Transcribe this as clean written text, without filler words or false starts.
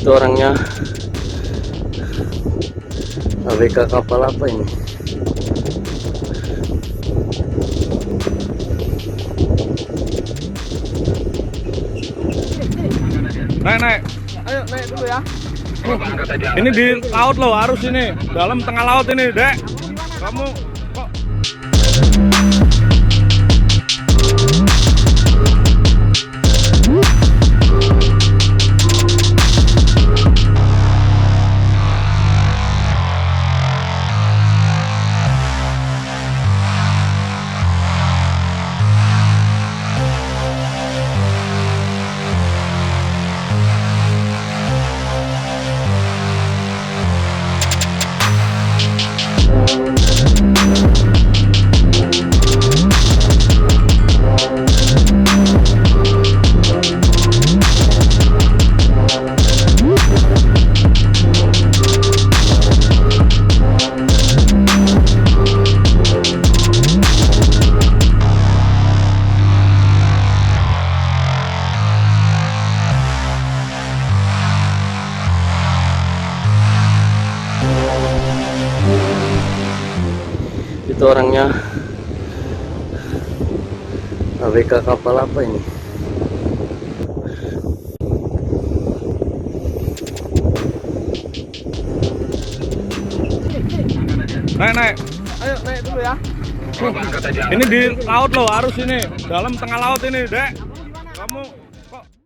Itu orangnya ABK kapal apa ini? Naik. Ayo naik dulu ya. Ini di laut loh, arus ini. Dalam tengah laut ini, Dek. Kamu kok Itu orangnya ABK kapal apa ini? naik. Ayo naik dulu ya. Ini di laut loh, arus ini. Dalam tengah laut ini, Dek.